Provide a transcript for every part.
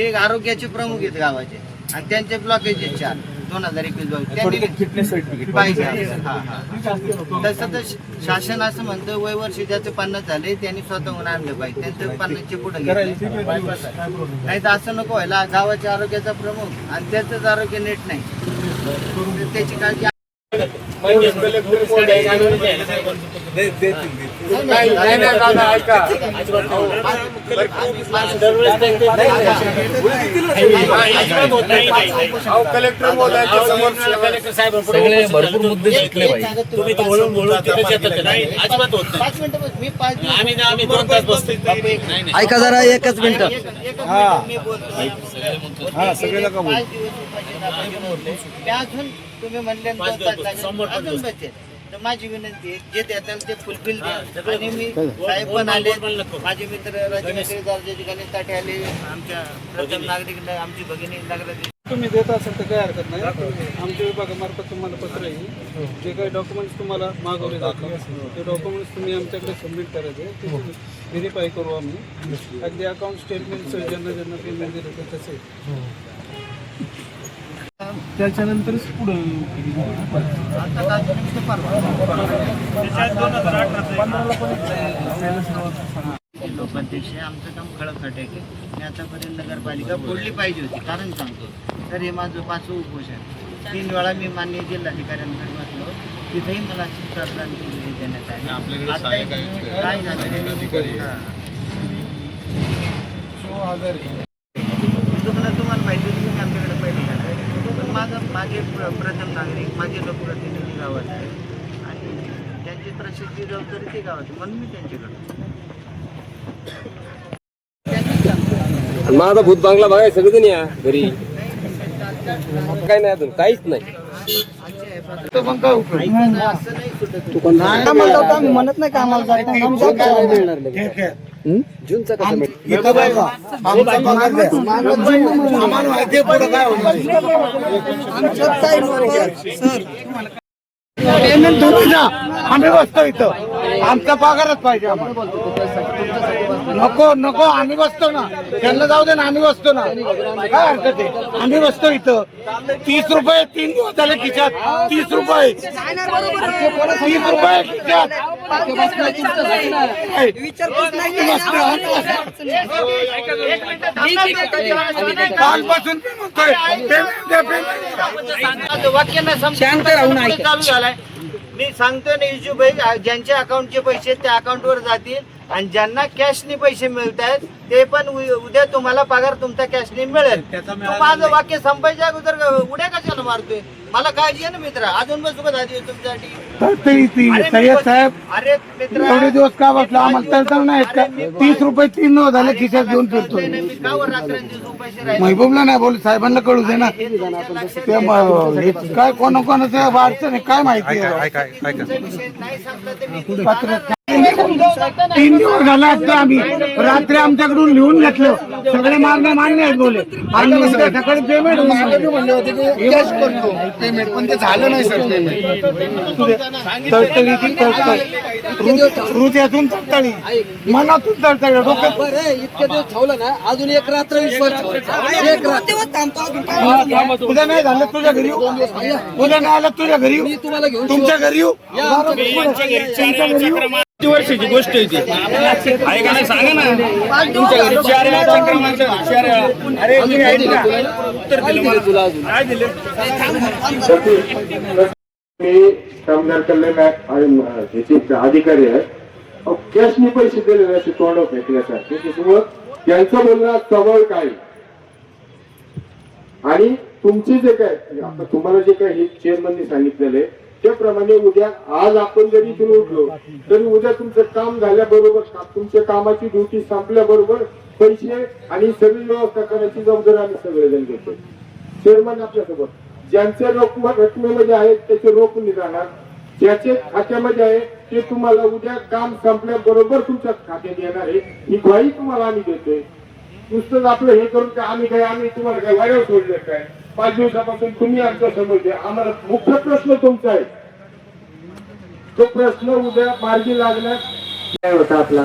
ते आरोग्याचे प्रमुख आहेत गावाचे आणि त्यांचे ब्लॉकेज आहेत 4 2021 फिटनेस सर्टिफिकेट पाहिजे. तसं तर शासन असं म्हणतं वय वर्ष ज्याचं 50 झाले त्यांनी स्वतःहून आणलं पाहिजे, त्यांचं 50चे पुढे गेलं नाही तर असं नको व्हायला. गावाच्या आरोग्याचा प्रमुख आणि त्याचंच आरोग्य नीट नाही, त्याची काळजी कलेक्टर सगळे भरपूर मुद्दे शिकले पाहिजे. तुम्ही तर बोलून बोलून अजिबात होत नाही. आम्ही 2 तास बसतो. ऐका जरा एकच मिनिट. सगळे नका बोलू. अजून तुम्ही म्हणले अजून बचेल तर माझी विनंती आहे जे देताल ते फुलफिल द्या. आणि मी साहेब पण आले, माझे मित्र राजमिस्त्री दर्जाचे गणेश ताटे आले, आमच्या प्रथम नागरिक आमची भगिनी नगराध्यक्ष. तुम्ही देत असाल तर काय हरकत नाही. आमच्या विभागामार्फत तुम्हाला पत्र येईल. जे काही डॉक्युमेंट्स तुम्हाला मागवले जातात ते डॉक्युमेंट्स तुम्ही आमच्याकडे सबमिट करायचे, ते व्हेरीफाय करू आम्ही. अगदी अकाउंट स्टेटमेंट्स ज्यांना ज्यांना पेमेंट दिलं तर तसे त्याच्यानंतरच पुढे लोकाध्यक्ष आमचं काम खळखट आहे की मी आतापर्यंत नगरपालिका फोडली पाहिजे होती. कारण सांगतो तर हे माझं 5वं उपोषण. 3 वेळा मी माननीय जिल्हाधिकाऱ्यांकडे बसलो, तिथेही मला श्रद्धांजली देण्यात आली. काय झालं तुम्हाला माहिती तुम्ही आमच्याकडे पहिले जाणार, पण माझे प्रथम नागरिक माझे लोकप्रतिनिधी गावात आहे आणि त्यांची प्रसिद्धी जबाबदारी ते गावात, म्हणून मी त्यांच्याकडे. माझा भूत बांगला बघाय सगळेजण या घरी. काय नाही अजून काहीच नाही. म्हणत नाही का आम्हाला जूनचा कसा आम्ही बसतो इथं, आमचा पगारच पाहिजे आम्हाला. नको नको आम्ही बसतो ना, त्यांना जाऊ दे ना, आम्ही बसतो ना, काय हरकत आहे. आम्ही बसतो इथं. 30 रुपये 3 दिवस झाले खिशात. 30 रुपये 30 रुपये खिशात. कालपासून शांत राहून चालू झालाय. मी सांगतो ना इशूभाई, ज्यांच्या अकाउंटचे पैसे त्या अकाउंटवर जातील आणि ज्यांना कॅशने पैसे मिळत आहेत ते पण उद्या तुम्हाला पगार तुमचा कॅशने मिळेल. माझं वाक्य संपायच्या अगोदर उड्या कशाला मारतोय? मला काळजी आहे ना मित्र, अजून पण सुखद आहे तुमच्यासाठी. साहेब अरे मित्र एवढे दिवस का बसला आम्हाला तर नाही का? 30 रुपये 3 दिवस झाले खिशात घेऊन फिरतोय. मी कावर रात्रंदिवस उपाशी राहिले. महबूबला नाही बोल, साहेबांना कळू दे ना. ते काय कोणाचं वाढचं नाही काय माहिती नाही सांगता ते मी पत्र 3 दिवस झाला असतो. आम्ही रात्री आमच्याकडून लिहून घेतलं, सगळे मागण्या मान्य आहेत बोले. आणि उद्या सकाळी पेमेंट म्हणले होते की कॅश करतो पेमेंट, पण ते झालं नाही सर. हृदयातून तळतळी, मनातून तळतळी, डोक्यात. इतके दिवस ठेवलं ना, अजून एक रात्र विश्वास उद्या नाही झालं तुझ्या घरी येऊ, उद्या नाही आलं तुझ्या घरी येऊ, तुम्हाला घेऊन तुमच्या घरी येऊ. वर्षाची गोष्ट आहे ती. ऐका ना, सांगा ना तुमच्या घरी 4 वेळा चक्र मारलं, 4 वेळा. अरे तुम्ही ऐकलं का? उत्तर दिलं मला. तुला अजून काय दिलं? मी कामगार कल्याण ह्याचे अधिकारी आहेत. कॅशने पैसे दिलेले असे तोंड फेकल्यासारखे, त्याच्यामुळं त्यांचं बोलणं जवळ काय आणि तुमचे जे काय आता तुम्हाला जे काय हे चेअरमनने सांगितलेले त्याप्रमाणे उद्या आज आपण जरी इथून उठलो तरी उद्या तुमचं काम झाल्याबरोबर तुमच्या कामाची ड्युटी संपल्याबरोबर पैसे आणि सगळी व्यवस्था करायची जबाबदारी आम्ही सगळेजण घेतो. चेअरमन आपल्यासोबत ज्यांचे रकमेमध्ये आहेत त्याचे रोख जाणार, ज्याचे खात्यामध्ये आहे ते तुम्हाला उद्या काम संपल्याबरोबर तुमच्या खात्यात येणार आहे. ही ग्वाही तुम्हाला आम्ही देतोय. नुसतंच आपलं हे करून काय आम्ही तुम्हाला काय वाड्यावर सोडलं काय? 5 दिवसापासून तुम्ही आमच्या समोर द्या. आम्हाला मुख्य प्रश्न तुमचा आहे, तो प्रश्न उद्या मार्गी लागण्यास काय होता आपला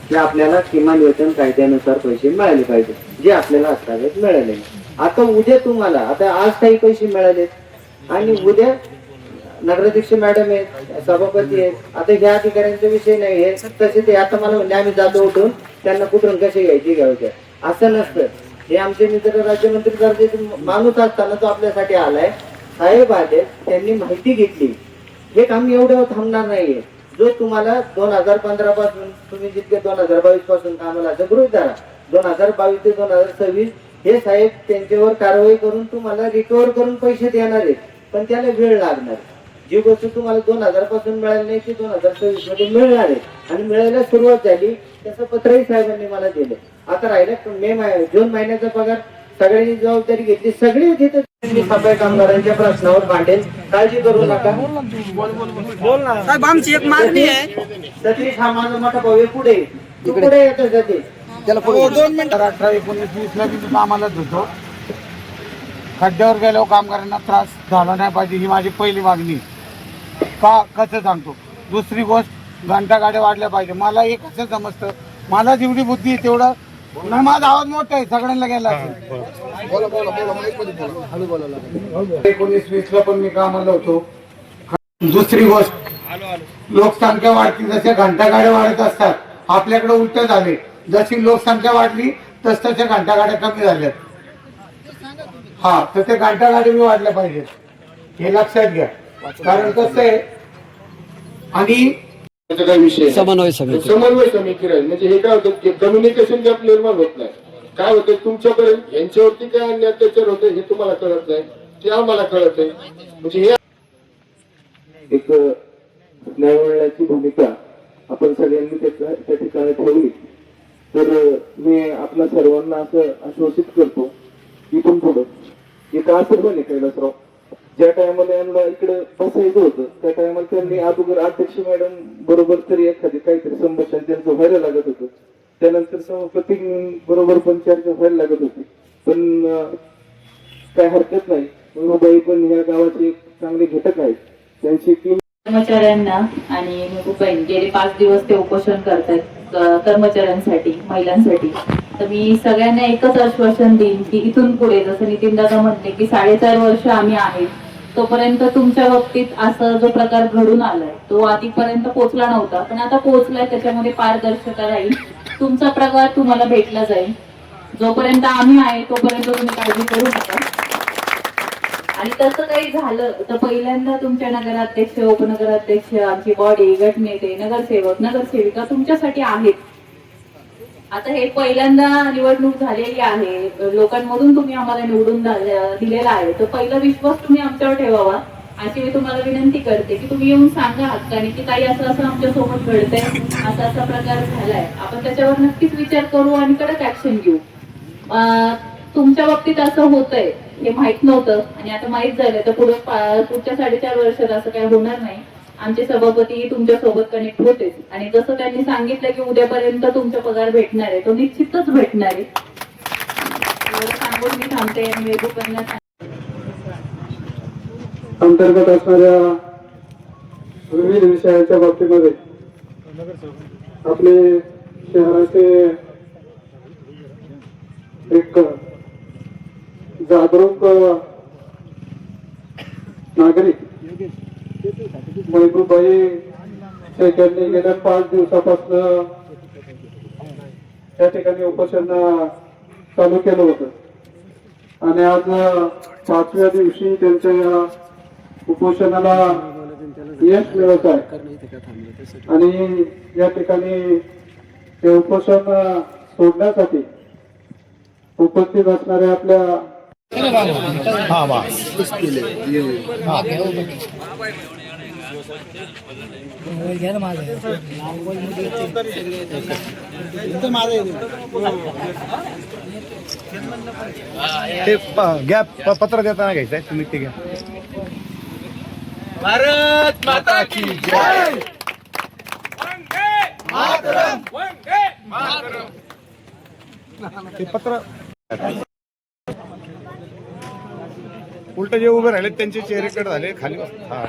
की आपल्याला किमान वेतन कायद्यानुसार पैसे मिळाले पाहिजे. जे आपल्याला असावेत मिळाले. आता उद्या तुम्हाला आता आज काही पैसे मिळालेत आणि उद्या नगराध्यक्ष मॅडम आहेत, सभापती आहेत, आता ह्या अधिकाऱ्यांचा विषय नाही आहे. तसे ते आता मला म्हणले आम्ही जातो उठून त्यांना कुठून कसे घ्यायचे घ्यायचे, असं नसतं. हे आमचे मित्र राज्यमंत्री दर्जाचे माणूस असताना तो आपल्यासाठी आलाय. साहेब आले, त्यांनी माहिती घेतली. हे काम एवढं थांबणार नाहीये. जो तुम्हाला 2015 पासून तुम्ही जितके 2022 पासून कामाला असं गृहीत धरा, 2022 ते 2026 हे साहेब त्यांच्यावर कारवाई करून तुम्हाला रिकव्हर करून पैसे देणार आहेत. पण त्याला वेळ लागणार. जी गोष्ट तुम्हाला 2000 पासून मिळाली नाही ती 2026 मध्ये मिळणार आहे आणि मिळायला सुरुवात झाली. त्याचं पत्रही साहेबांनी मला दिलं. आता राहिलं जून महिन्याचा पगार सगळ्यांनी जबाबदारी घेतली. सगळी तिथे सफाई कामगारांच्या प्रश्नावर भांडेल. काळजी करू नका. साहेब आमची एक मागणी आहे. सतीश हा माझा मोठा भाऊ आहे. पुढे तू पुढे येतो सतीश. 2 मिनिटं. 18, 19, 20ला मी कामालाच होतो. खड्ड्यावर गेल्यावर कामगारांना त्रास झाला नाही पाहिजे ही माझी पहिली मागणी. का कसं सांगतो. दुसरी गोष्ट घंटा गाड्या वाढल्या पाहिजे. मला एक असं समजतं, मला जेवढी बुद्धी आहे तेवढं नाही. माझा आवाज मोठा आहे, सगळ्यांना गेला असेल. 19-20ला पण मी कामाला होतो. दुसरी गोष्ट लोकसंख्या वाढती जसे घंटा गाड्या वाढत असतात आपल्याकडे उलट झाले. जशी लोकसंख्या वाढली तसच्या घंटा गाड्या कमी झाल्यात. हा तर ते घंटा गाड्या बी वाढल्या पाहिजेत हे लक्षात घ्या. कारण कसं आहे आणि त्याचा काय विषय समन्वय समिती राहील. म्हणजे हे काय होतं कम्युनिकेशन गॅप निर्माण होत नाही. काय होतं तुमच्यापर्यंत यांच्यावरती काय अन्याय अत्याचार होते हे तुम्हाला कळत नाही, ते आम्हाला कळत आहे. म्हणजे हे एक न्यायमंडळाची भूमिका आपण सगळ्यांनी त्या ठिकाणी ठेवली. तर मी आपल्या सर्वांना असं आश्वासित करतो इथून पुढं इथं असं पण कैलासराव ज्या टायमाला यांना इकडे बसायचं होतं त्या टायमाला त्यांनी अगोदर अध्यक्ष मॅडम बरोबर तरी एखादी काहीतरी संभाषण त्यांचं व्हायला लागत होतं. त्यानंतर सभापती बरोबर पण चर्चा व्हायला लागत होती. पण काय हरकत नाही. मुंबई पण ह्या गावाचे एक चांगले घटक आहेत. त्यांची टीम कर्मचाऱ्यांना आणि मेहबूबाई गेले 5 दिवस ते उपोषण करतायत कर्मचाऱ्यांसाठी, महिलांसाठी. तर मी सगळ्यांना एकच आश्वासन देईन की इथून पुढे जसं नितीन दादा म्हटले की 4.5 वर्ष आम्ही आहेत तोपर्यंत तुमच्या बाबतीत असं जो प्रकार घडून आलाय तो आधीपर्यंत पोहोचला नव्हता, पण आता पोहोचलाय. त्याच्यामध्ये पारदर्शकता राहील. तुमचा पगार तुम्हाला भेटला जाईल. जोपर्यंत आम्ही आहे तोपर्यंत तुम्ही काळजी करू नका. आणि तसं काही झालं तर पहिल्यांदा तुमच्या नगराध्यक्ष, उपनगराध्यक्ष, आमची बॉडी, गटनेते, नगरसेवक, नगरसेविका तुमच्यासाठी आहेत. आता हे पहिल्यांदा निवडणूक झालेली आहे. लोकांमधून तुम्ही आम्हाला निवडून दिलेला आहे. तर पहिला विश्वास तुम्ही आमच्यावर ठेवावा अशी मी तुम्हाला विनंती करते की तुम्ही येऊन सांगा हक्काने की काही असं असं आमच्या सोबत घडतंय, असा असा प्रकार झालाय. आपण त्याच्यावर नक्कीच विचार करू आणि कडक ऍक्शन घेऊ. तुमच्या बाबतीत असं होतंय हे माहित नव्हतं आणि आता माहित झालं तर पुढच्या 4.5 वर्षात असं काही होणार नाही. आमचे सभापती तुमच्या सोबत कनेक्ट होते आणि जसं त्यांनी सांगितलं की उद्यापर्यंत तुमचा पगार भेटणार आहे तो निश्चितच भेटणार आहे. एवढं सांगून मी थांबते आणि मेहबूबांना अंतर्गत असणाऱ्या विविध विषयांच्या बाबतीमध्ये आपले शहराचे एक जागरूक नागरिक मेहबूबाई शेखरने गेल्या 5 दिवसापासून त्या ठिकाणी उपोषण चालू केलं होतं आणि आज 5व्या दिवशी त्यांच्या या उपोषणाला यश मिळत आहे. आणि या ठिकाणी हे उपोषण सोडण्यासाठी उपस्थित असणाऱ्या आपल्या ते घ्या पत्र देताना घ्यायचंय तुम्ही ते घ्या. भारत माता की जय. ते पत्र उलट जे उभे राहिले त्यांचे चेहरे कट झाले खाली. हा